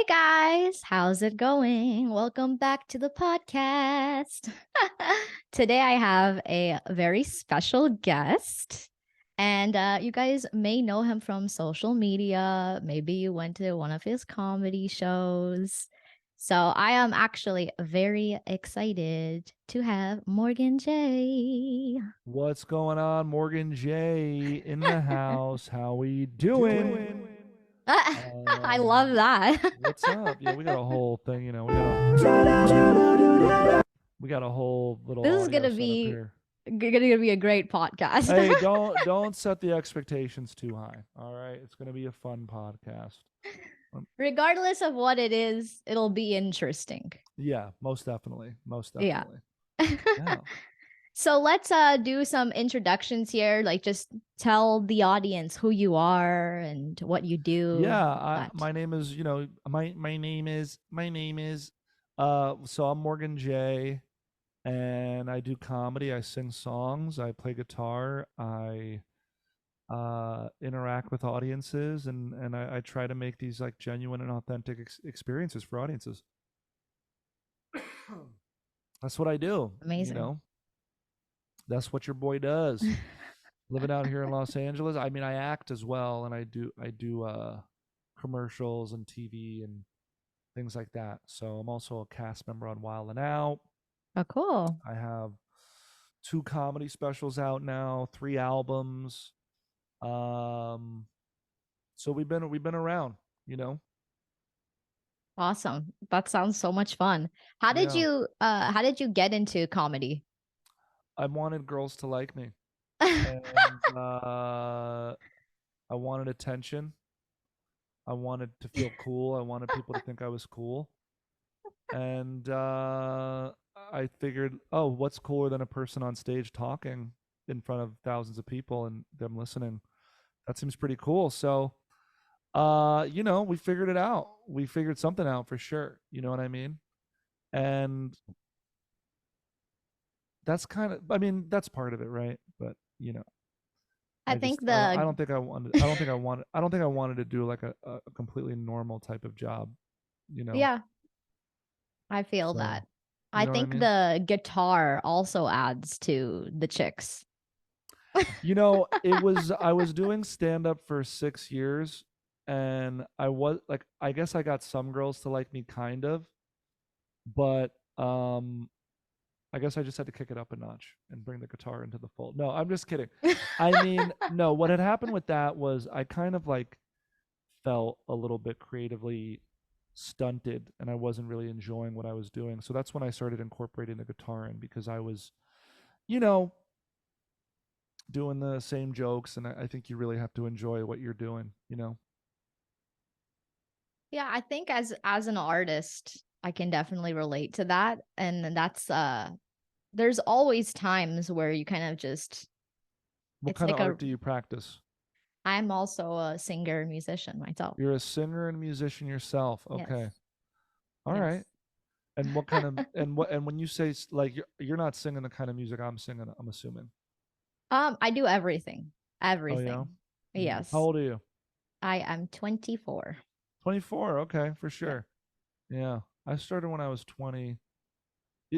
Hey guys, how's it going? Welcome back to the podcast. Today I have a very special guest, and you guys may know him from social media. Maybe you went to one of his comedy shows. So I am actually very excited to have Morgan J. What's going on? Morgan J in the house. How we doing? I love that. What's up? Yeah, we got a whole thing, we got a whole little This is audio gonna setup be here. gonna be a great podcast. Hey, don't set the expectations too high. All right, it's gonna be a fun podcast. Regardless of what it is, it'll be interesting. Yeah, most definitely, most Yeah. definitely. Yeah, So let's do some introductions here. Like just tell the audience who you are and what you do. yeah. That. My name is, my name is. So I'm Morgan J. And I do comedy. I sing songs. I play guitar. I interact with audiences, and I try to make these like genuine and authentic experiences for audiences. That's what I do. Amazing. That's what your boy does. Living out here in Los Angeles. I mean, I act as well, and I do commercials and TV and things like that. So I'm also a cast member on Wild and Out. Oh, cool. I have two comedy specials out now, three albums. Um, so we've been around, you know. Awesome. That sounds so much fun. Yeah, How did you get into comedy? I wanted girls to like me, and I wanted attention. I wanted to feel cool. I wanted people to think I was cool, and I figured, oh, what's cooler than a person on stage talking in front of thousands of people and them listening? That seems pretty cool. So we figured it out. We figured something out for sure. You know what I mean? And I mean, that's part of it, right? But, I I think just, I the don't think I don't think I wanted to do like a completely normal type of job, you know? Yeah, I feel So, that. you I know what I think mean? the guitar also adds to the chicks. I was doing stand up for 6 years, and I was like, I guess I got some girls to like me kind of, but, I guess I just had to kick it up a notch and bring the guitar into the fold. No, I'm just kidding. I mean, no, what had happened with that was I kind of like felt a little bit creatively stunted, and I wasn't really enjoying what I was doing. So that's when I started incorporating the guitar in, because I was, you know, doing the same jokes, and I think you really have to enjoy what you're doing. Yeah, I think as an artist, I can definitely relate to that. And that's there's always times where you kind of just What it's kind of like a art do you practice? I'm also a singer musician myself. You're a singer and musician yourself. Yes. Okay. All Yes. right. And what kind of and when you say like you're not singing the kind of music I'm singing, I'm assuming. I do everything. Oh yeah. Everything. How Yes. old are you? I am 24. 24. Okay, for Yeah. sure. Yeah. I started when I was 20.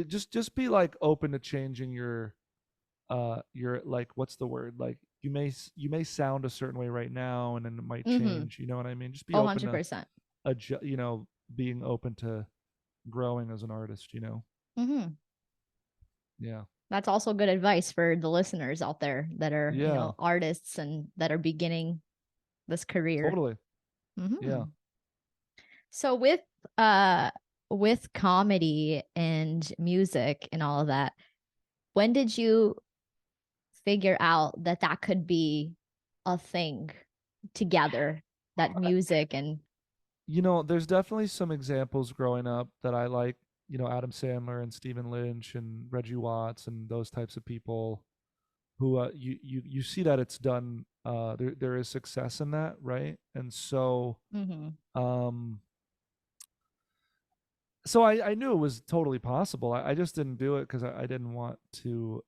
Just be like open to changing your like, what's the word? Like, you may sound a certain way right now, and then it might Mhm. change, you know what I mean? Just be Oh, open to 100%. being open to growing as an artist. Mhm. Yeah. That's also good advice for the listeners out there that are, Yeah. artists and that are beginning this career. Totally. Yeah. Mhm. So uh with comedy and music and all of that, when did you figure out that that could be a thing together, that music and There's definitely some examples growing up that I like, Adam Sandler and Stephen Lynch and Reggie Watts and those types of people who you see that it's done, there is success in that, right? And Mhm. um so I knew it was totally possible. I just didn't do it because I didn't want to,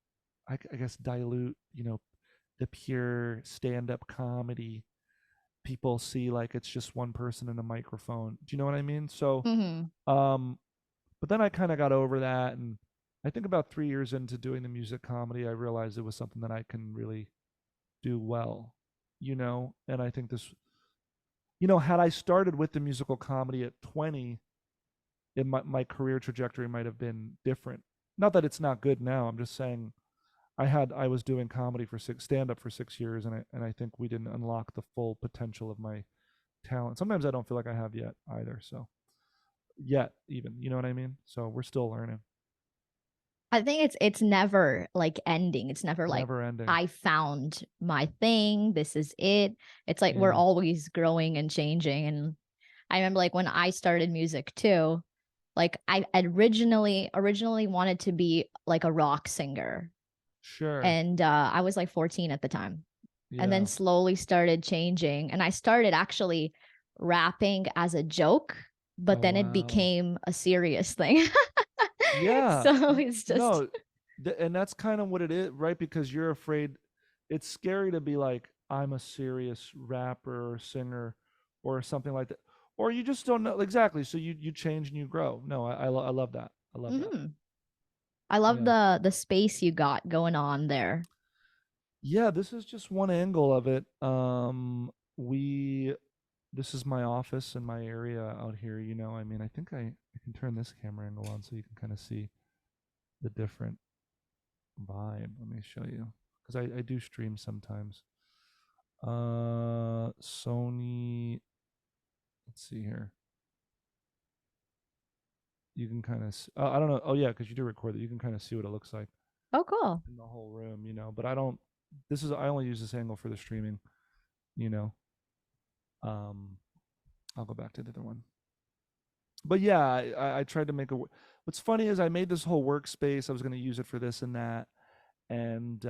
I guess, dilute, the pure stand-up comedy people see like it's just one person and a microphone. Do you know what I mean? So, Hmm. um, but then I kind of got over that, and I think about 3 years into doing the music comedy, I realized it was something that I can really do well, and I think this, had I started with the musical comedy at 20, my career trajectory might have been different. Not that it's not good now. I'm just saying I was doing comedy for stand up for 6 years, and I think we didn't unlock the full potential of my talent. Sometimes I don't feel like I have yet either. So yet even, you know what I mean? So we're still learning. I think it's never like ending. It's never like Never ending. I found my thing. This is it. It's like we're Yeah. always growing and changing. And I remember like when I started music too, like I originally wanted to be like a rock singer. Sure. And I was like 14 at the time. And then Yeah. slowly started changing. And I started actually rapping as a joke, but Oh then it wow. became a serious thing. Yeah. So it's just No, and that's kind of what it is, right? Because you're afraid. It's scary to be like, I'm a serious rapper or singer or something like that, or you just don't know exactly. So you change and you grow. No, I love that. I love that. mhm. I love Yeah. the space you got going on there. Yeah, this is just one angle of it. We This is my office in my area out here. I mean, I think I can turn this camera angle on so you can kind of see the different vibe. Let me show you because I do stream sometimes. Sony. Let's see here. You can kind of. I don't know. Oh yeah, because you do record it. You can kind of see what it looks like Oh, cool. in the whole room. But I don't. I only use this angle for the streaming. You know. Um. I'll go back to the other one. But yeah, I tried to make a. What's funny is I made this whole workspace. I was going to use it for this and that, and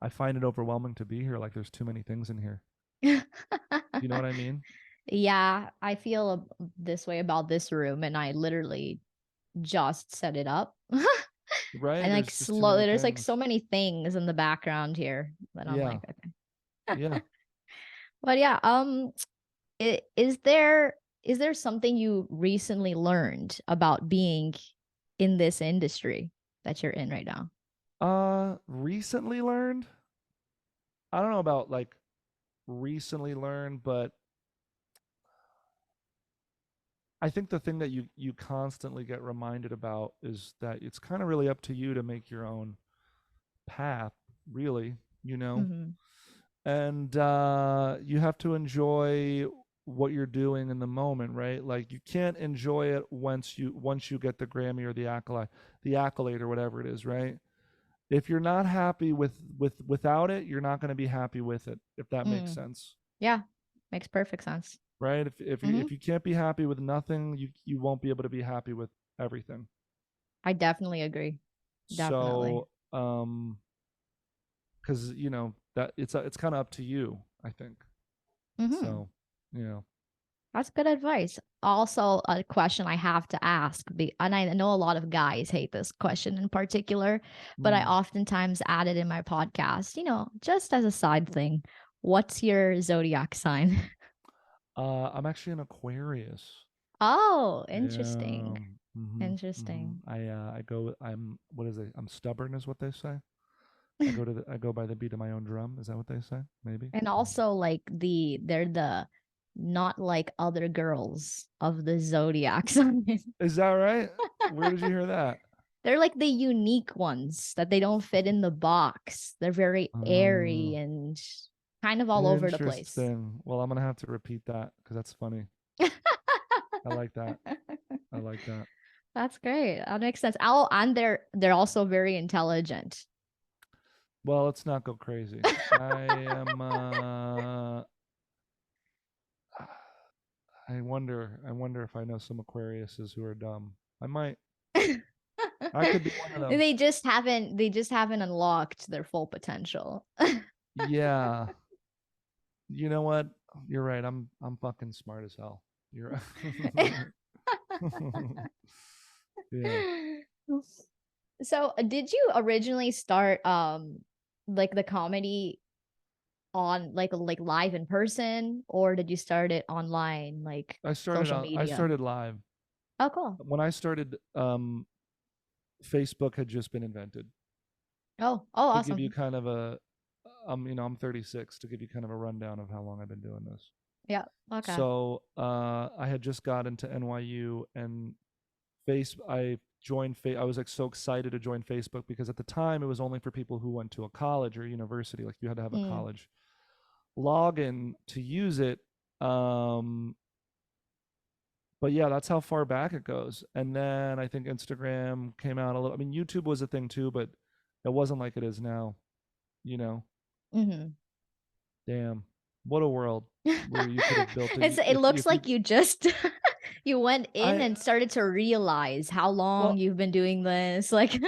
I find it overwhelming to be here. Like there's too many things in here. You know what I mean? Yeah, I feel this way about this room, and I literally just set it up. Right? And like There's just too many slowly, there's like things. so many things in the background here that I'm Yeah. like, okay. Yeah. But yeah, is there something you recently learned about being in this industry that you're in right now? Recently learned. I don't know about like recently learned, but I think the thing that you constantly get reminded about is that it's kind of really up to you to make your own path, really, you know. Hmm. And you have to enjoy what you're doing in the moment, right? Like you can't enjoy it once you get the Grammy or the accolade or whatever it is, right? If you're not happy without it, you're not going to be happy with it, if that makes Mm, sense. yeah, makes perfect sense. Right? If you can't be happy with nothing, you won't be able to be happy with everything. I definitely agree. Definitely. So, because that it's kind of up to you, I think. Hmm. So, you know, That's good advice. Also, a question I have to ask, and I know a lot of guys hate this question in particular, but I mm, oftentimes add it in my podcast, just as a side thing. What's your zodiac sign? I'm actually an Aquarius. Oh, Yeah. interesting. Interesting. I go. I'm what is it? I'm stubborn, is what they say. I go by the beat of my own drum. Is that what they say? Maybe. And also like they're the not like other girls of the zodiac sign. Is that right? Where did you hear that? They're like the unique ones that they don't fit in the box. They're very airy Oh, and kind of all over the place. interesting. Well, I'm gonna have to repeat that because that's funny. I like that. I like that. That's great. That makes sense. Oh, and they're also very intelligent. Well, let's not go crazy. I am. I wonder. I wonder if I know some Aquariuses who are dumb. I might. I could be one of them. They just haven't unlocked their full potential. Yeah. You know what? You're right. I'm fucking smart as hell. You're yeah. So, did you originally start like the comedy on like live in person, or did you start it online, like social I media? started live. Oh, cool. When I started, Facebook had just been invented. Oh, To give you awesome. kind of a, I'm 36, to give you kind of a rundown of how long I've been doing this. Yeah. Okay. So I had just got into NYU, and I joined. I was like so excited to join Facebook because at the time it was only for people who went to a college or university. Like you had to have a Mm, college login to use it. Um, but yeah, that's how far back it goes. And then I think Instagram came out a little. I mean, YouTube was a thing too, but it wasn't like it is now. You know, mm-hmm. damn, what a world where you could have built a. It looks If you, like you just you went in I and started to realize how long well, you've been doing this. Like,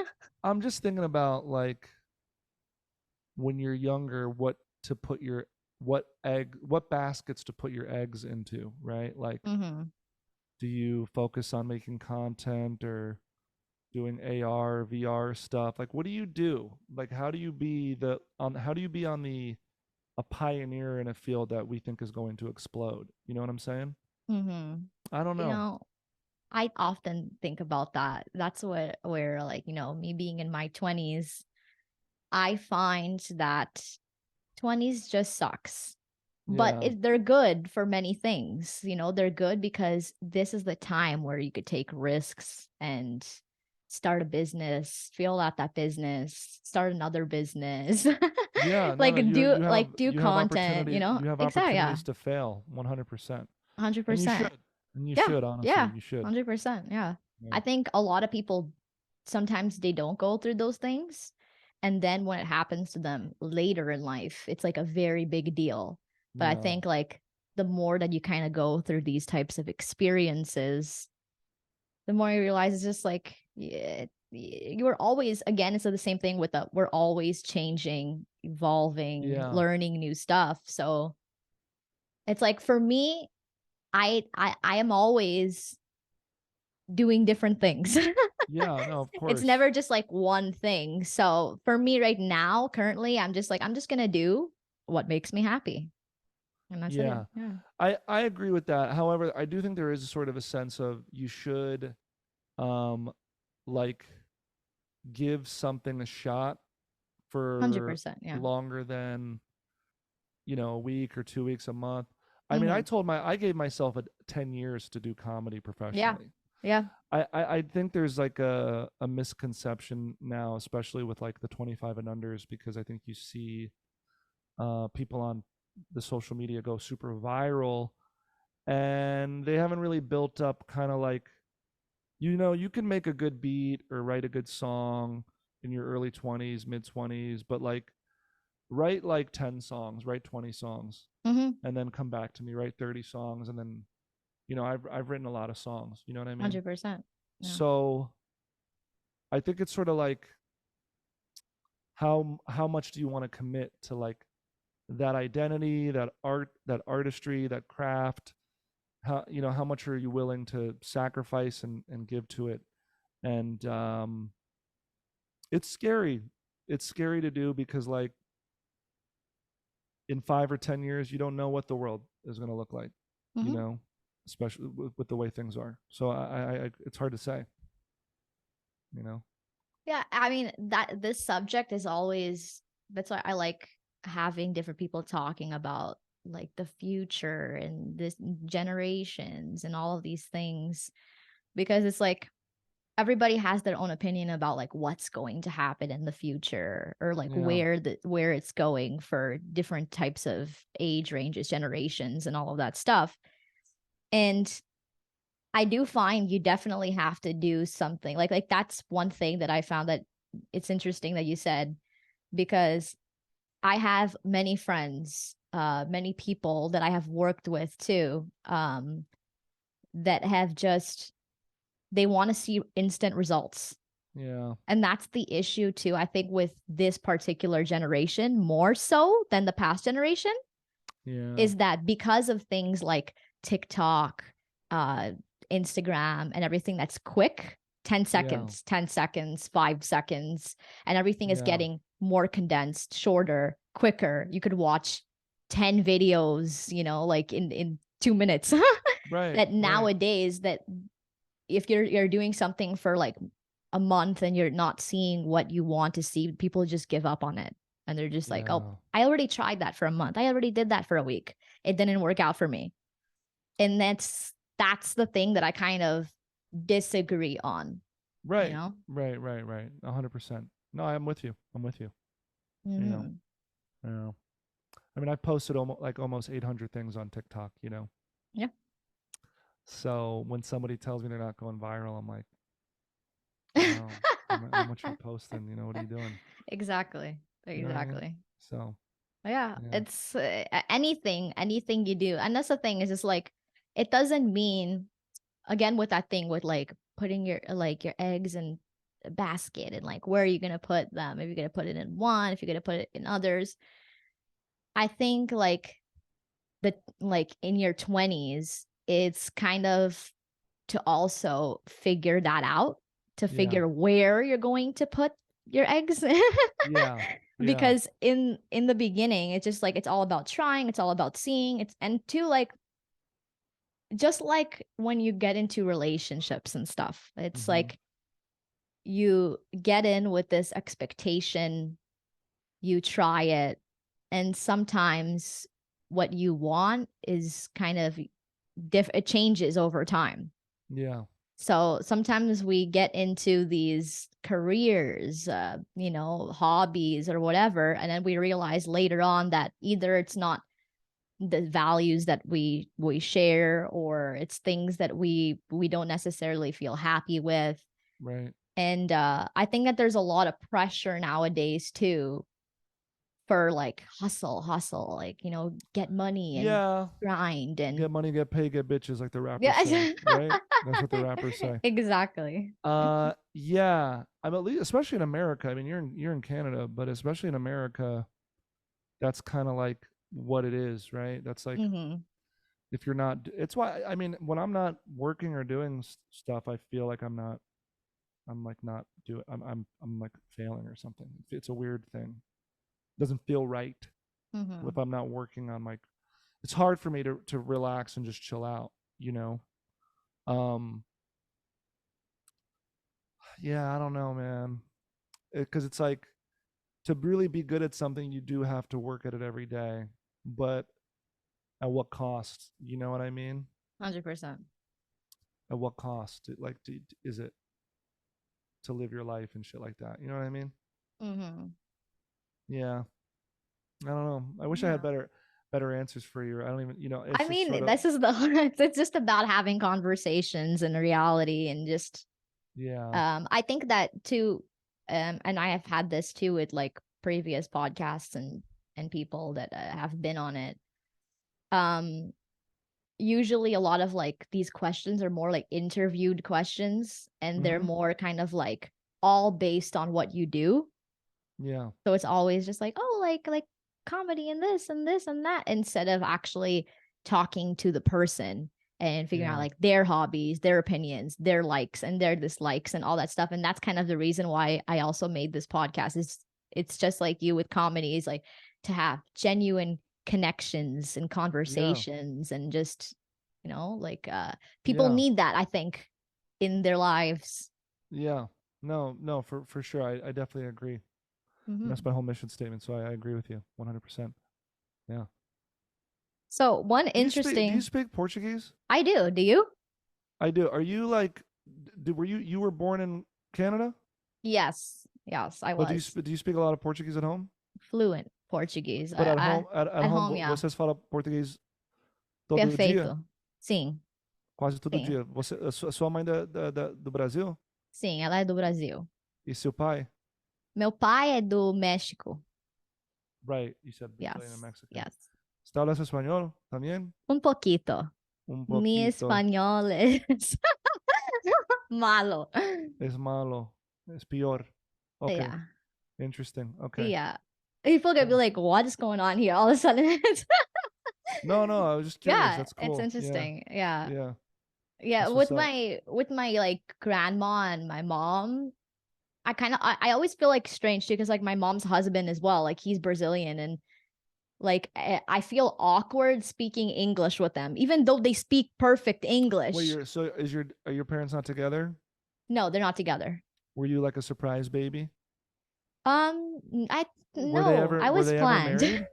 I'm just thinking about like when you're younger, what to put your what baskets to put your eggs into, right? Like, mm-hmm. do you focus on making content or doing AR, VR stuff? Like, what do you do? Like, how do you be on the a pioneer in a field that we think is going to explode? You know what I'm saying? Mm-hmm. I don't You know. know, I often think about that. That's what where like, me being in my 20s, I find that 20s just sucks. But Yeah, they're good for many things. They're good because this is the time where you could take risks and start a business, feel out that business, start another business. yeah. No, no. Like You have do content, Exactly, yeah. opportunities to fail 100%, and you 100%. should, and you Yeah. should honestly, Yeah. you should. 100%. Yeah. Yeah. I think a lot of people sometimes they don't go through those things. And then when it happens to them later in life, it's like a very big deal. But I Yeah. think like the more that you kind of go through these types of experiences, the more you realize it's just like, yeah, you are always, again, it's the same thing with we're always changing, evolving, Yeah. learning new stuff. So it's like for me, I am always doing different things. Yeah, no, of It's course. never just like one thing. So for me right now, currently, I'm just like, I'm just gonna do what makes me happy. And that's it. Yeah. Yeah. I agree with that. However, I do think there is sort of a sense of you should um like give something a shot for 100%. Yeah. longer than, a week or 2 weeks, a month. I mean, Mm-hmm. I gave myself 10 years to do comedy Yeah. professionally. Yeah. I think there's like a misconception now, especially with like the 25 and unders, because I think you see people on the social media go super viral, and they haven't really built up kind of like, you can make a good beat or write a good song in your early 20s, mid 20s, but like write like 10 songs, write 20 songs, Mm-hmm. and then come back to me, write 30 songs, and then, I've written a lot of songs, you know what I mean? 100%. Yeah. So I think it's sort of like how much do you want to commit to like that identity, that art, that artistry, that craft? How much are you willing to sacrifice and give to it? And it's scary. It's scary to do because like in 5 or 10 years, you don't know what the world is going to look like. You Mm-hmm. know, especially with the way things are. So it's hard to say. You know. Yeah. I mean, that this subject is always, that's why I like having different people talking about like the future and this generations and all of these things, because it's like everybody has their own opinion about like what's going to happen in the future, or like Yeah. where it's going for different types of age ranges, generations, and all of that stuff. And I do find you definitely have to do something like that's one thing that I found that it's interesting that you said, because I have many friends, many people that I have worked with too, that have just, they want to see instant results. Yeah. And that's the issue too, I think, with this particular generation, more so than the past generation, Yeah. is that because of things like TikTok, uh, Instagram, and everything that's quick, 10 Yeah. seconds, 10 seconds, 5 seconds, and everything is Yeah. getting more condensed, shorter, quicker. You could watch 10 videos, like in 2 minutes. Right, That right. nowadays, that if you're doing something for like a month and you're not seeing what you want to see, people just give up on it. And they're just like, oh, Yeah. I already tried that for a month. I already did that for a week. It didn't work out for me. And that's the thing that I kind of disagree on, you Right. know? Right, right, right. 100%. No, I'm with you. I'm with you. You know. Mm-hmm. You know. I mean, I posted almost 800 things on TikTok, you know. Yeah. So when somebody tells me they're not going viral, I'm like, wow, how much are you posting? You know, what are you doing? Exactly. You know what I mean? Exactly. So, Yeah, yeah. it's anything you do. And that's the thing, is just like, it doesn't mean, again, with that thing with like putting your eggs in a basket, and like where are you gonna put them? If you're gonna put it in one, if you're gonna put it in others. I think like in your 20s, it's kind of to also figure that out, to Yeah. figure where you're going to put your eggs. Yeah. Yeah. Because in the beginning, it's just like, it's all about trying, it's all about seeing, it's and to like, just like when you get into relationships and stuff, it's Mhm. like you get in with this expectation, you try it, and sometimes what you want is kind of it changes over time. Yeah. So sometimes we get into these careers, hobbies or whatever, and then we realize later on that either it's not the values that we share, or it's things that we don't necessarily feel happy with. Right. And I think that there's a lot of pressure nowadays too, for like hustle, like, get money and Yeah. grind and Get money, get paid, get bitches, like the rappers say, yeah. right? That's what the rappers say. Exactly. Yeah. I'm at least, especially in America. I mean, you're in Canada, but especially in America, that's kind of like what it is, right? That's like, Mm-hmm. if you're not, it's why, I mean, when I'm not working or doing stuff, I feel like I'm like not doing, I'm like failing or something. It's a weird thing. It doesn't feel right Mm-hmm. if I'm not working on, like, it's hard for me to relax and just chill out, you know? Um, yeah, I don't know, man. Because it's like, to really be good at something, you do have to work at it every day. But at what cost? You know what I mean? 100%. At what cost? Like, is it to live your life and shit like that? You know what I mean? Mm-hmm. Yeah. I don't know. I wish I had Yeah. better answers for you. I don't even, it's I just sort mean, of, this is it's just about having conversations and reality, and just yeah. I think that too, and I have had this too with like previous podcasts and people that have been on it. Um Usually a lot of like these questions are more like interviewed questions, and they're Mm-hmm. more kind of like all based on what you do. Yeah. So it's always just like, oh, like comedy and this and this and that, instead of actually talking to the person and figuring out Yeah. like their hobbies, their opinions, their likes and their dislikes and all that stuff. And that's kind of the reason why I also made this podcast. Is it's just like you with comedy, is like to have genuine connections and Yeah. conversations, and just, like people Yeah. need that, I think, in their lives. Yeah. No, no, for sure. I definitely agree. And that's Mm-hmm. my whole mission statement. So I agree with you 100%. Yeah. So one Do you interesting, speak Portuguese? I do. Do you? I do. Are you like, were you were born in Canada? Yes. Yes, I But was do you speak a lot of Portuguese at home? fluent Portuguese. But at I home, at at home, home, yeah. vocês falam português todo dia? Perfeito. Sim, Quase todo sim. dia. A sua mãe do Brasil? Sim, ela é do Brasil. E seu pai? Meu pai é do México. Right. You said Brazilian and Yes. Mexican. Yes. ¿Está hablas español también? Un poquito. Un Mi poquito. español es malo. Es malo. Es peor. Okay. Yeah. Interesting. Okay. Yeah. People gonna be Yeah. like, what is going on here? All of a sudden, No, no, I was just curious. yeah, That's it's cool. Yeah. interesting. Yeah. Yeah. Yeah. That's what's With up. my like grandma and my mom, I always feel like strange too, because like my mom's husband as well, like he's Brazilian, and Like I feel awkward speaking English with them, even though they speak perfect Wait, English. you're so is your are your parents not together? No, they're not together. Were you like a surprise baby? I Were they no, ever I were was they ever planned. married?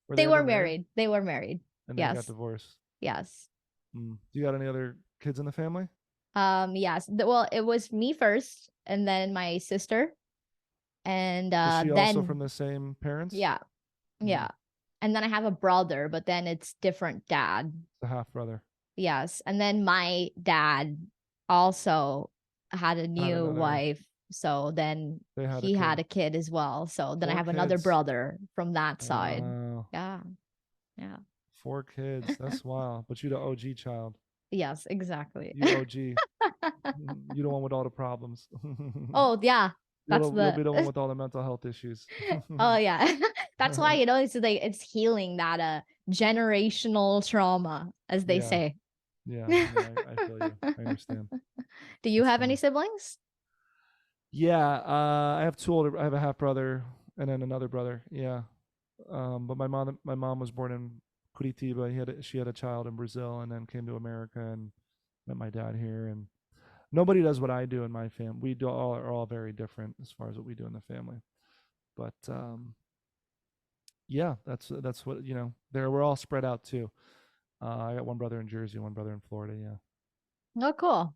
Were they They ever were married? married. They were married. And then got Yes. divorced. Yes. Do you got any other kids in the family? Yes. Well, it was me first and then my sister and Is she also from then the same parents? yeah. Mm, Yeah. And then I have a brother, but then it's different dad. the half brother. Yes. And then my dad also had a Had new another. wife. So then They had a he had kid. a kid as well. So then I Four have another kids. brother from that side. Wow. Yeah. Yeah. Four kids. That's wild. But you the OG child. Yes, exactly. You OG. You the one with all the problems. Oh, yeah. That's You'll the be the one with all the mental health issues. Oh yeah. That's why it's like it's healing that generational trauma, as they Yeah. say. Yeah. No, I feel you. I understand. Do you That's have any funny. siblings? Yeah, I have two older. I have a half brother and then another brother. Yeah, but my mom was born in Curitiba. She had a child in Brazil, and then came to America and met my dad here. And nobody does what I do in my family. We do all are all very different as far as what we do in the family. But yeah, that's what you know. There we're all spread out too. I got one brother in Jersey, one brother in Florida. Yeah. Oh, cool.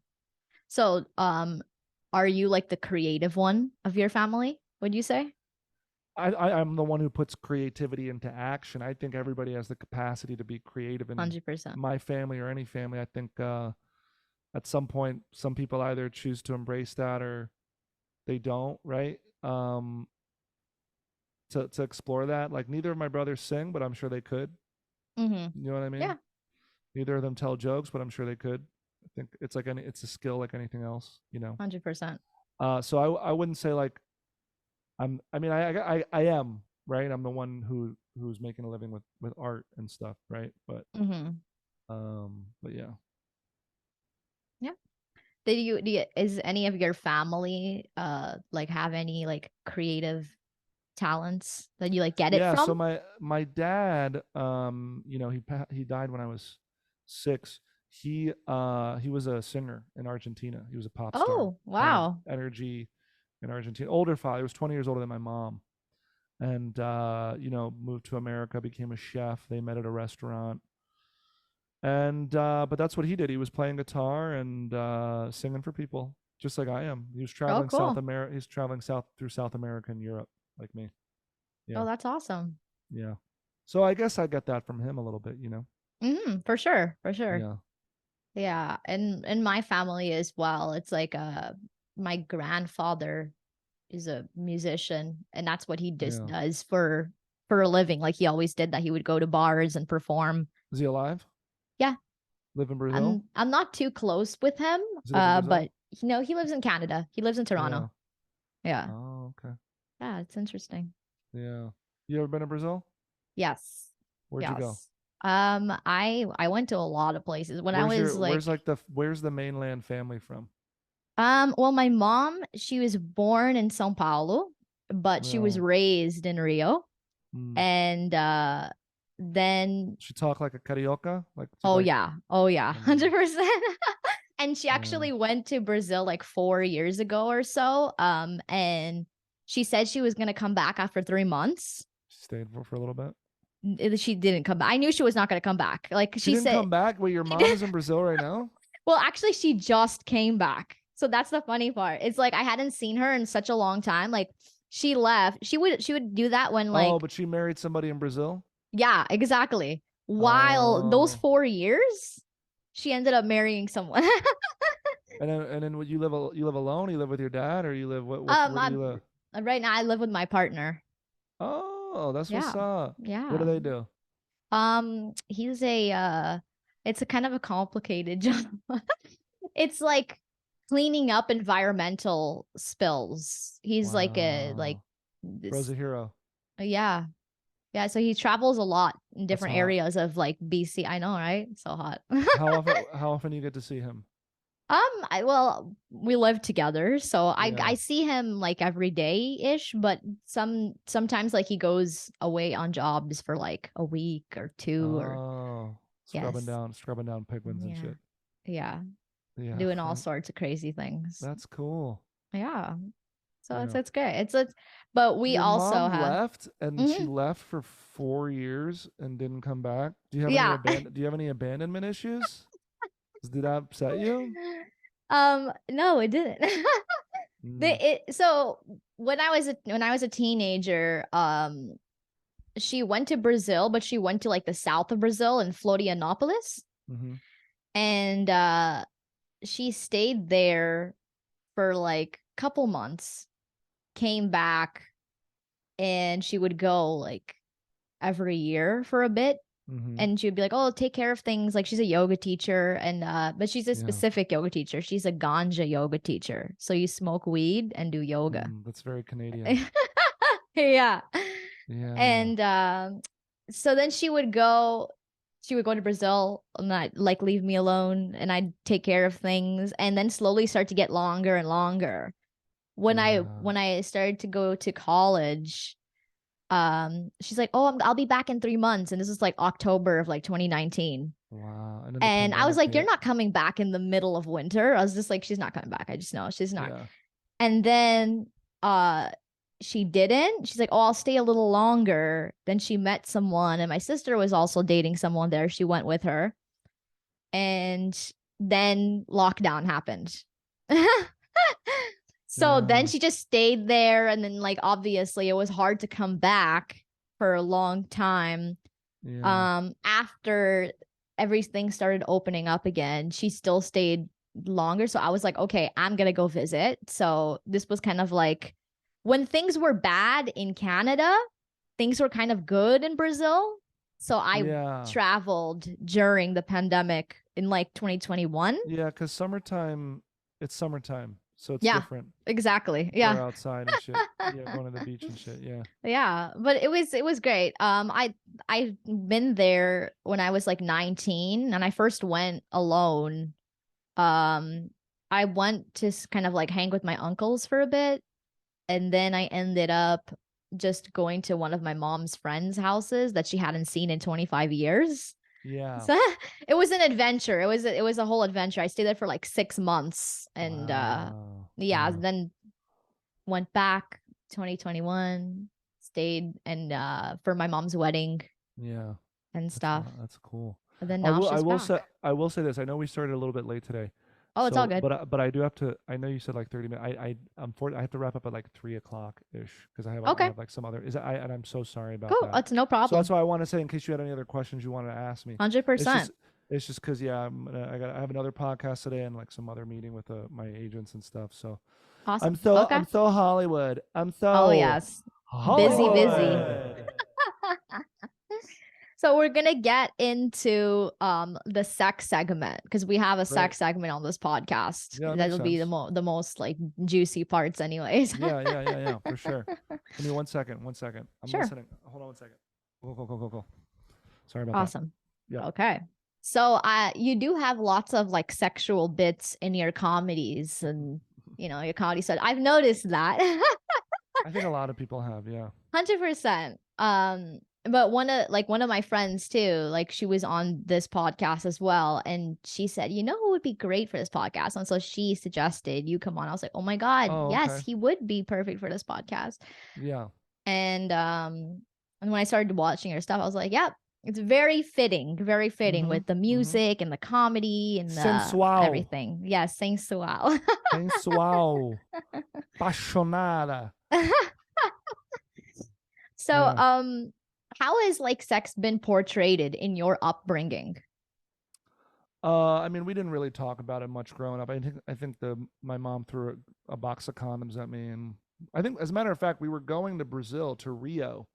So, are you like the creative one of your family, would you say? I'm the one who puts creativity into action. I think everybody has the capacity to be creative in 100%. my family or any family. I think at some point, some people either choose to embrace that or they don't, right? To explore that. Like neither of my brothers sing, but I'm sure they could. Mm-hmm. You know what I mean? Yeah, Neither of them tell jokes, but I'm sure they could. I think it's a skill like anything else, you know. 100%. So I wouldn't say like I mean I am, right? I'm the one who's making a living with art and stuff, right? Mm-hmm. But yeah. Yeah. Is any of your family like have any like creative talents that you like get it Yeah, so from? my dad, he died when I was 6. He was a singer in Argentina. He was a pop star, Oh, kind of wow. energy in Argentina. Older father, he was 20 years older than my mom. And moved to America, became a chef. They met at a restaurant. And but that's what he did. He was playing guitar and singing for people, just like I am. Oh, cool. He's traveling south through South America and Europe, like me. Oh, Yeah, that's awesome. yeah. So I guess I got that from him a little bit, you know. For sure, for sure. Yeah, Yeah, and in my family as well, it's like my grandfather is a musician, and that's what he just yeah. does for a living. Like he always did that. He would go to bars and perform. Is he alive? Yeah, Live in Brazil? I'm not too close with him, Does he live in Brazil? but he lives in Canada. He lives in Toronto. Yeah. Yeah, Oh, okay. yeah, it's interesting. Yeah. You ever been to Brazil? Yes, Where'd you go? yes. I went to a lot of places when I was like Where's the mainland family from? well, my mom, she was born in São Paulo, but she was No. raised in Rio. Mm. And then She talk like a carioca, oh yeah. Oh yeah. mm, 100%. And she yeah. actually went to Brazil like 4 years ago or so. And she said she was going to come back after 3 months. She stayed for a little bit. She didn't come back. I knew she was not going to come back. Like She she didn't said come back. Wait, your mom is in Brazil right now? well, actually, she just came back. So that's the funny part. It's like I hadn't seen her in such a long time. Like she left. She would do that when Oh, like but she married somebody in Brazil? yeah, exactly. While those Oh. 4 years, she ended up marrying someone. And then you live alone? You live with your dad or you live where do I you live? right now I live with my partner. Oh, that's what's Yeah. up. What do Yeah. they do? He's a it's a kind of a complicated job. It's like cleaning up environmental spills. He's like a like Wow. Bro's this a hero. yeah. Yeah, so he travels a lot in That's different hot. areas of like BC. I know, right? So hot. How often do you get to see him? We live together, so I Yeah. see him like every day ish, but sometimes like he goes away on jobs for like a week or two, or Oh, yes, scrubbing down penguins and yeah, shit. yeah, Yeah, doing all sorts of crazy things. that's cool. Yeah, so Yeah. it's great. It's but we Your also mom have. left, and she Mhm. left for 4 years and didn't come back. Yeah. Do you have any abandonment issues? Did that upset you? No, it didn't. Mm, So when I was a teenager, she went to Brazil, but she went to like the south of Brazil in Florianopolis, mm-hmm. and she stayed there for like a couple months, came back, and she would go like every year for a bit. Mm-hmm. And she would be like, "Oh, take care of things." Like she's a yoga teacher, and but she's a Yeah. specific yoga teacher. She's a ganja yoga teacher. So you smoke weed and do yoga. That's very Canadian. Yeah. Yeah. And so then she would go to Brazil and not like leave me alone, and I'd take care of things, and then slowly start to get longer and longer. Yeah. When I started to go to college, she's like, "Oh, I'll be back in 3 months," and this is like October of like 2019. Wow. And then the And I was pandemic like, "You're hit. not coming back in the middle of winter." I was just like, "She's not coming back. I just know she's not." Yeah. And then uh she didn't. She's like, "Oh, I'll stay a little longer." Then she met someone, and my sister was also dating someone there. She went with her. And then lockdown happened. So then Yeah. she just stayed there, and then like obviously it was hard to come back for a long time. Yeah. After everything started opening up again, she still stayed longer. So I was like, okay, I'm gonna go visit. So this was kind of like when things were bad in Canada, things were kind of good in Brazil. So I Yeah. traveled during the pandemic in like 2021. Yeah, because it's summertime, so it's Yeah, different. exactly. We're Yeah. outside and shit. Yeah, going to the beach and shit. Yeah. Yeah, but it was great. I've been there when I was like 19, and I first went alone. Um I went to kind of like hang with my uncles for a bit, and then I ended up just going to one of my mom's friends' houses that she hadn't seen in 25 years. Yeah. So it was an adventure. It was a whole adventure. I stayed there for like 6 months, and Wow. yeah, Yeah. then went back 2021, stayed and for my mom's wedding Yeah. and That's stuff. not that's cool. And then now she's back. I will say this. I know we started a little bit late today. Oh, it's all good. But I do have to. I know you said like 30 minutes. I have to wrap up at like 3 o'clock ish because I Okay, have like some other. And I'm so sorry about cool. that. It's no So that's problem. why I want to say in case you had any other questions you wanted to ask me. It's 100%. just it's just because yeah I have another podcast today and like some other meeting with my agents and stuff. So Awesome. Okay. I'm so Hollywood. I'm Oh, so yes. Busy, busy. Hollywood. So we're gonna get into the sex segment because we have a Great. sex segment on this podcast. Yeah, that makes That'll be sense. the most like juicy parts anyways. Yeah, for sure. Give me 1 second. 1 second. I'm Sure. listening. Hold on 1 second. Go. Sorry about that. Awesome. Yep. Okay. So you do have lots of like sexual bits in your comedies and your comedy stuff. I've noticed that. I think a lot of people have. Yeah. 100%. But one of my friends too, like she was on this podcast as well, and she said, who would be great for this podcast? And so she suggested you come on. I was like, oh my God, Oh, yes, okay. he would be perfect for this podcast. Yeah. And when I started watching her stuff, I was like, yep, it's very fitting Mm-hmm. with the Mm-hmm. music and the comedy and Sensual. everything. Yes, sensual. Sensual. Passionata. So, Yeah. how has like sex been portrayed in your upbringing? I mean, we didn't really talk about it much growing up. I think my mom threw a box of condoms at me, and I think, as a matter of fact, we were going to Brazil to Rio.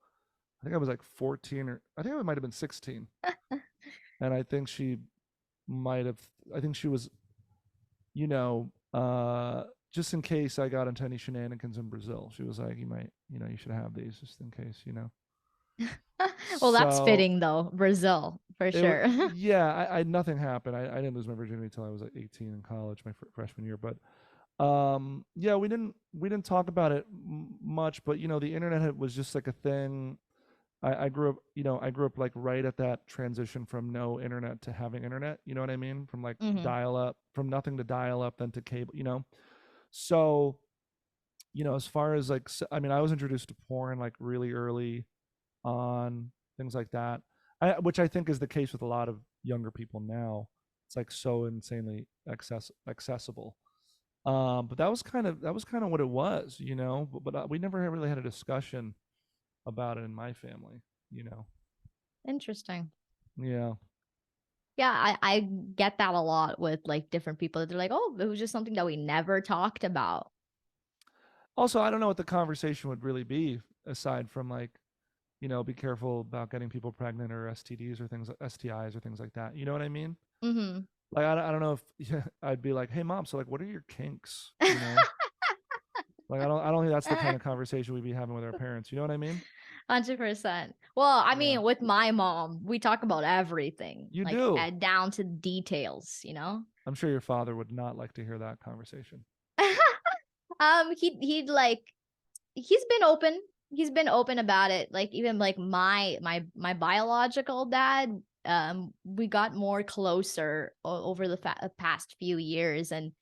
I think I was like 14 or I think I might have been 16, and I think she might have. I think she was, you know, just in case I got into any shenanigans in Brazil. She was like, you might, you should have these just in case. Well, that's So fitting though. Brazil, for it was, sure. yeah, I nothing happened. I didn't lose my virginity until I was like 18 in college, my freshman year. But yeah, we didn't talk about it much. But the internet was just like a thing. I grew up, I grew up like right at that transition from no internet to having internet. You know what I mean? From like Hmm. dial up, from nothing to dial up, then to cable. So as far as like, I mean, I was introduced to porn like really early on, things like that. Which I think is the case with a lot of younger people now. It's like so insanely accessible. But that was kind of what it was. But we never really had a discussion about it in my family. You know. Interesting. Yeah. Yeah, I get that a lot with like different people. They're like, oh, it was just something that we never talked about. Also, I don't know what the conversation would really be aside from like, be careful about getting people pregnant or STDs or STIs or things like that. You know what I mean? Hmm. Like, I don't know if I'd be like, hey, mom, so like, what are your kinks? Like, I don't think that's the kind of conversation we'd be having with our parents. You know what I mean? 100%. Well, I Yeah. mean, with my mom, we talk about everything, You like do. down to details, you know? I'm sure your father would not like to hear that conversation. He'd like he's been open. He's been open about it. Like even like my biological dad, we got more closer over the past few years, and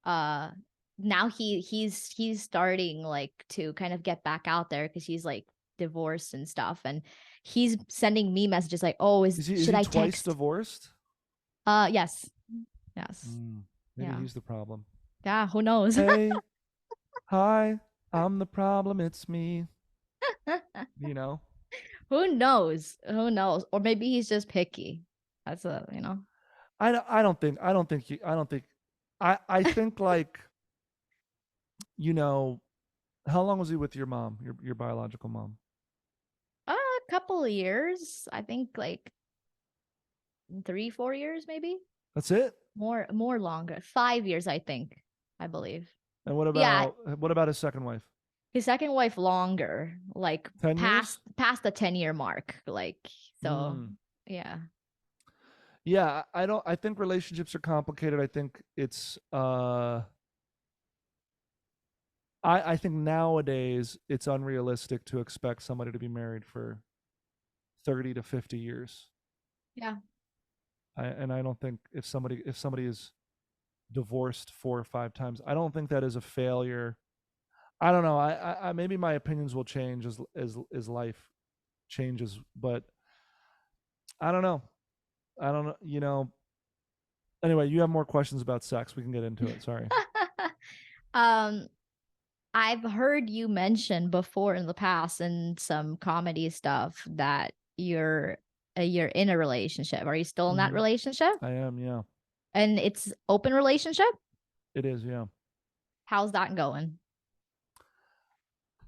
uh now he's starting like to kind of get back out there because he's like divorced and stuff, and he's sending me messages like, oh, is Is he is should he I twice text? divorced? Yes. Yes. Mm, maybe Yeah. he's the problem. Yeah, who knows? Hey, hi, I'm the problem. It's me. You know. Who knows? Who knows? Or maybe he's just picky. That's a. I think like, you know, how long was he with your mom, your biological mom? A couple of years. I think like 3, 4 years, maybe. That's it? More longer. 5 years, I think. I believe. And what Yeah, about what about his second wife? his second wife longer, like 10 past years? past the 10-year mark. Like so, Mm. yeah. Yeah, I think relationships are complicated. I think it's I think nowadays it's unrealistic to expect somebody to be married for 30 to 50 years. Yeah. And I don't think if somebody is divorced 4 or 5 times, I don't think that is a failure. I don't know. I maybe my opinions will change as life changes, but I don't know. I don't know. Anyway, you have more questions about sex. We can get into it. Sorry. um I've heard you mention before in the past in some comedy stuff that you're in a relationship. Are you still in that Hmm. relationship? I am. Yeah. And it's open relationship? It is. Yeah. How's that going?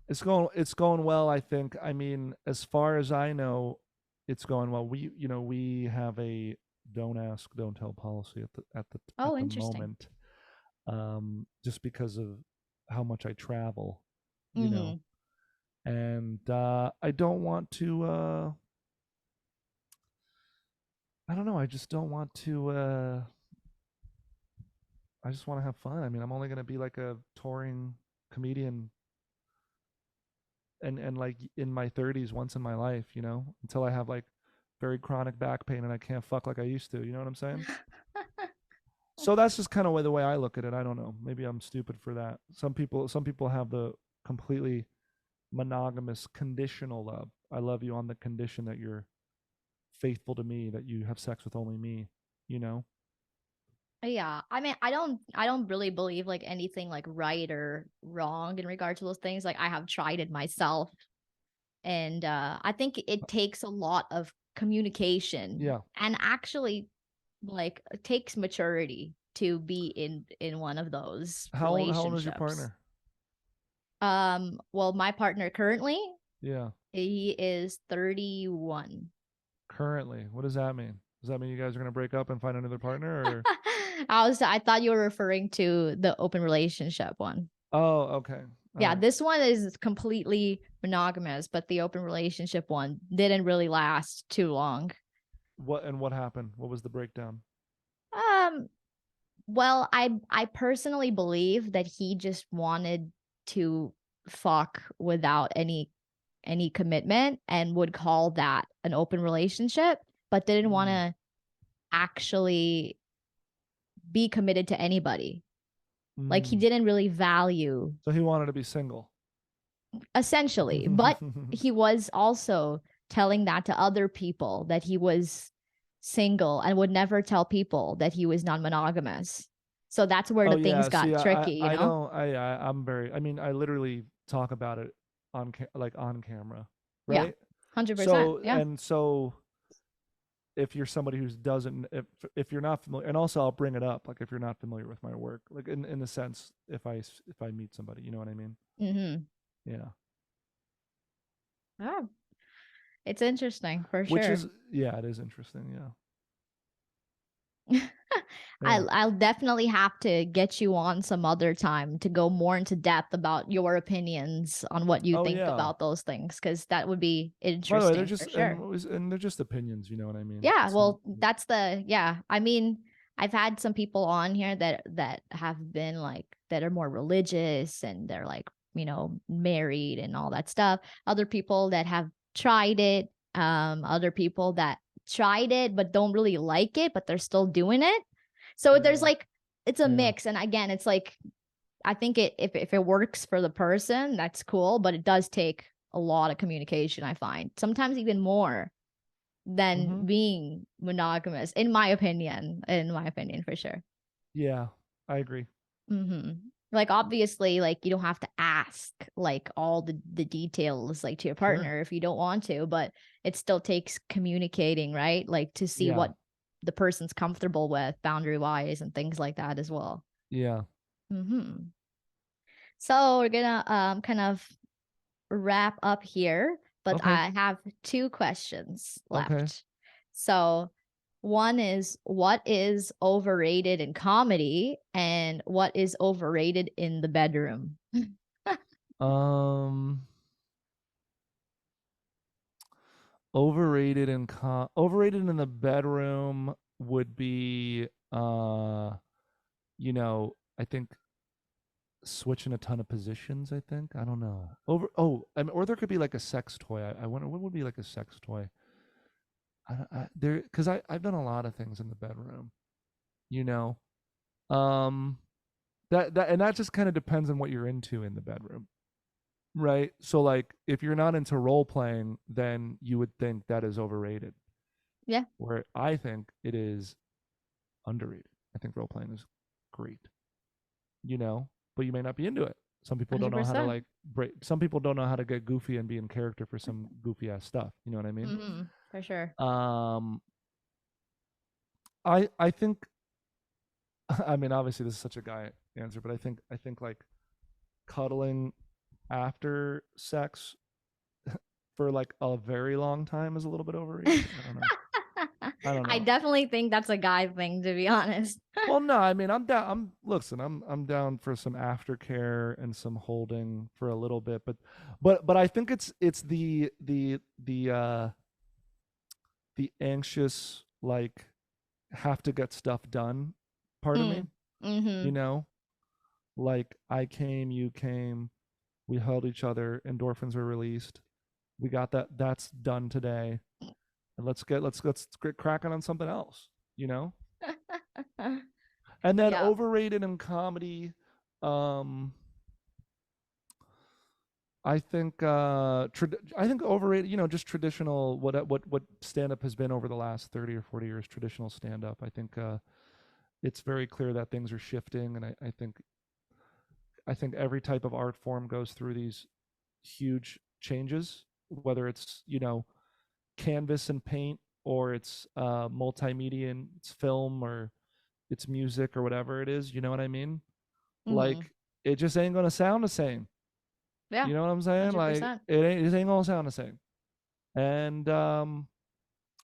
It's going well. I think. I mean, as far as I know, it's going well. We have a don't ask, don't tell policy Oh, at the interesting. moment, just because of how much I travel, you know, Mm-hmm. and I don't want to. I don't know. I just don't want to. I just want to have fun. I mean, I'm only going to be like a touring comedian and like in my 30s once in my life, until I have like very chronic back pain and I can't fuck like I used to. You know what I'm saying? So that's just kind of the way I look at it. I don't know. Maybe I'm stupid for that. Some people have the completely monogamous conditional love. I love you on the condition that you're faithful to me, that you have sex with only me, you know? Yeah. I mean, I don't really believe like anything like right or wrong in regard to those things. Like I have tried it myself, and I think it takes a lot of communication Yeah. and actually like it takes maturity to be in one of those How old is your relationships. partner? Well, my partner currently, Yeah. he is 31. Currently. What does that mean? Does that mean you guys are going to break up and find another partner or I thought you were referring to the open relationship one. Oh, okay. Yeah, right. this one is completely monogamous, but the open relationship one didn't really last too long. What happened? What was the breakdown? Um, well, I personally believe that he just wanted to fuck without any commitment and would call that an open relationship, but didn't want Mm. to actually be committed to anybody. Like he Mm. didn't really value So he wanted to be single. essentially, but he was also telling that to other people that he was single and would never tell people that he was non-monogamous. So that's where Oh the things yeah. See, got tricky, you I know? don't. I'm very. I mean, I literally talk about it like on camera, Yeah. right? 100%. So Yeah. and so, if you're somebody who doesn't, if you're not familiar, and also I'll bring it up, like if you're not familiar with my work, like in the sense, if I meet somebody, you know what I mean? Mhm. Yeah. Oh, it's interesting for Which sure. is, yeah, it is interesting. Yeah. I Yeah. I'll definitely have to get you on some other time to go more into depth about your opinions on what you Oh think yeah. about those things because that would be By the way, interesting for sure. they're just opinions. You know what I mean? Yeah, It's not. well, that's the yeah. I mean, I've had some people on here that have been like that are more religious and they're like, married and all that stuff. Other people that have tried it, other people that tried it but don't really like it, but they're still doing it. So there's Yeah. like it's a Yeah. mix and again, it's like I think if it works for the person, that's cool, but it does take a lot of communication, I find. Sometimes even more than Mm-hmm. being monogamous in my opinion for sure. Yeah. I agree. Like obviously like you don't have to ask like all the details like to your Sure. partner if you don't want to, but it still takes communicating, right? Like to see Yeah. what the person's comfortable with boundary wise and things like that as well. Yeah. hmm so we're gonna kind of wrap up here, but Okay. I have two questions Okay. left. So, one is what is overrated in comedy and what is overrated in the bedroom? Um, overrated in the bedroom would be I think switching a ton of positions. I think I don't know. I mean, or there could be like a sex toy. I wonder what would be like a sex toy. There because I've done a lot of things in the bedroom. You know, um, that just kind of depends on what you're into in the bedroom. Right. So like if you're not into role playing, then you would think that is overrated. Yeah, Where I think it is underrated. I think role playing is great, but you may not be into it. Some people don't know how to 100%. like break. Some people don't know how to get goofy and be in character for some goofy ass stuff. You know what I mean? For sure. Um, I think. I mean, obviously, this is such a guy answer, but I think like cuddling after sex for like a very long time is a little bit overrated. I don't know. I don't I know. definitely think that's a guy thing, to be honest. Well, no, I mean, I'm down. Listen, I'm down for some aftercare and some holding for a little bit, but I think it's the anxious like have to get stuff done part of me. Mm. Mm-hmm. You know, like I came, you came, we held each other, endorphins were released. We got that. That's done today, and let's get cracking on something else. You know. And then Yeah. overrated in comedy. Um, I think overrated. Just traditional what stand up has been over the last 30 or 40 years. Traditional stand up. I think it's very clear that things are shifting, and I think every type of art form goes through these huge changes. Whether it's canvas and paint, or it's multimedia and it's film, or it's music, or whatever it is. You know what I mean? Mm-hmm. Like it just ain't gonna sound the same. Yeah. You know what I'm saying? Like 100%. it ain't gonna sound the same. And I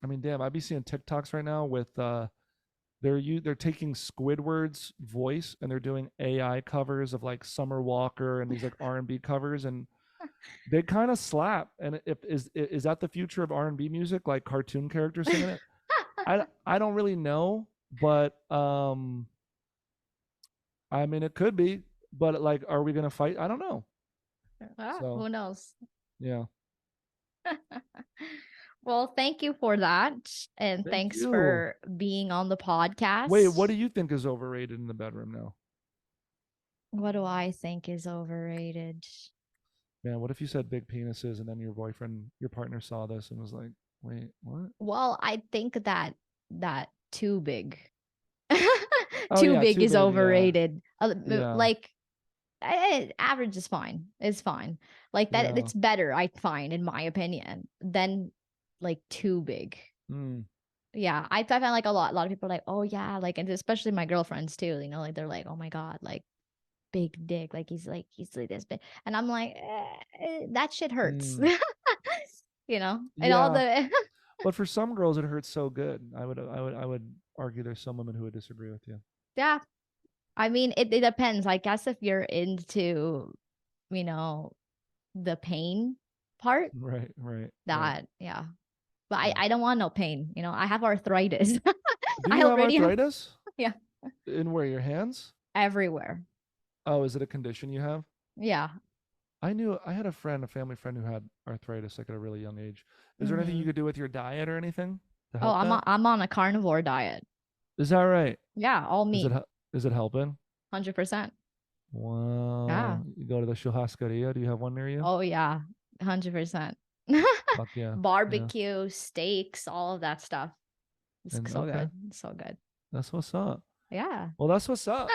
mean, damn, I be seeing TikToks right now with they're taking Squidward's voice and they're doing AI covers of like Summer Walker and these like R&B covers, and they kind of slap. And if is that the future of R&B music, like cartoon characters singing it? I don't really know, but I mean it could be, but like are we going to fight? I don't know. So, Who knows? yeah. Well, thank you for that. And Thank thanks you. for being on the Wait, what podcast. do you think is overrated in the bedroom now? What do I think is overrated? Man, what if you said big penises and then your boyfriend, your partner saw this and was like, "Wait, what?" Well, I think that too big. Oh Too yeah, big too is big. Yeah, overrated. yeah, Like average is fine. It's fine. Like that yeah. it's better, I find, in my opinion, than like too big. Mm, Yeah, I find like a lot of people are like, oh yeah, like, and especially my girlfriends too, you know, like they're like, oh my god, like big dick, like he's like this big, and I'm like, that shit hurts. mm. You know, and all Yeah, the but for some girls it hurts so good. I would argue there's some women who would disagree with you. yeah, I mean, it depends. I guess if you're into, you know, the pain part, Right, right, right. that yeah. But Yeah. I don't want no pain. You know, I have arthritis. Do I you have already have, arthritis? yeah, In where, your hands? everywhere. Oh, is it a condition you have? Yeah. I had a friend, a family friend who had arthritis like at a really young age. Is there anything you Hmm. could do with your diet or anything to Oh, help that? I'm on a carnivore diet. Is that right? Yeah, all Is it meat, is it helping? 100%. Yeah. Wow. You go to the churrascaria. Do you have one near you? Oh yeah, 100%. Fuck yeah. Yeah. Barbecue, steaks, all of that stuff. It's And so okay. good. It's so good. That's what's up. Yeah. Well, that's what's up.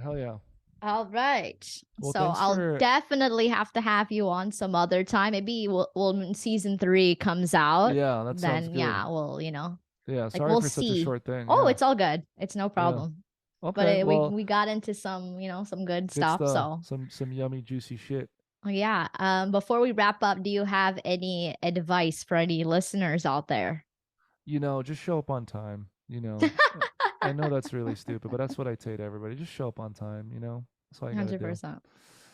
Hell yeah. All right. Well, So thanks I'll for definitely have to have you on some other time. Maybe when season 3 comes out, yeah, that sounds then good. yeah, we'll, Yeah, like sorry we'll for such a see. short thing. Oh, Yeah. it's all good. It's no Yeah. problem. But Okay. Well, we got into some, some good good stuff. stuff. So Some yummy juicy shit. yeah. Before we wrap up, do you have any advice for any listeners out there? Just show up on time. I know that's really stupid, but that's what I say to everybody. Just show up on time. That's all you got to do. 100%.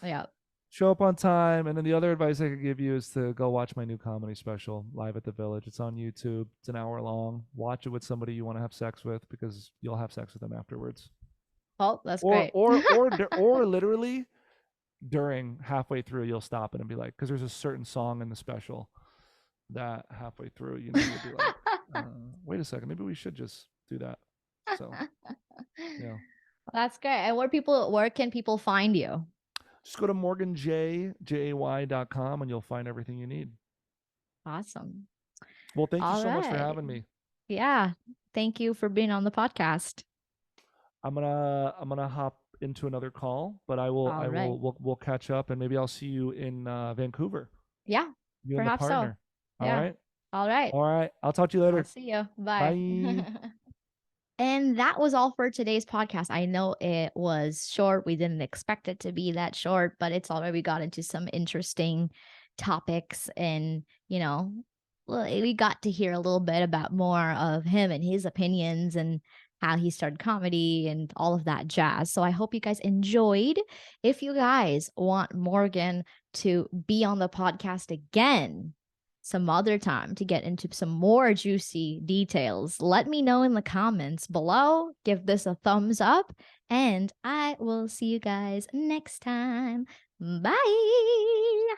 Yeah. Show up on time. And then the other advice I could give you is to go watch my new comedy special, Live at the Village. It's on YouTube. It's an hour long. Watch it with somebody you want to have sex with, because you'll have sex with them afterwards. Oh, that's Or great. or literally during, halfway through, you'll stop it and be like, because there's a certain song in the special that halfway through, you'll be like, wait a second, maybe we should just do that. So yeah. That's great. And where can people find you? Just go to morganjay.com and you'll find everything you need. Awesome. Well, thank you All so much for right. having me. Yeah. Thank you for being on the podcast. I'm gonna hop into another call, but I will All right. we'll catch up, and maybe I'll see you in Vancouver. Yeah. You and the Perhaps so. partner. All Yeah. right. All right. All right. I'll talk to you I'll later. see you. Bye. Bye. And that was all for today's podcast. I know it was short. We didn't expect it to be that short, but it's all right. We got into some interesting topics, and, we got to hear a little bit about more of him and his opinions and how he started comedy and all of that jazz. So I hope you guys enjoyed. If you guys want Morgan to be on the podcast again, some other time, to get into some more juicy details, let me know in the comments below. Give this a thumbs up, and I will see you guys next time. Bye.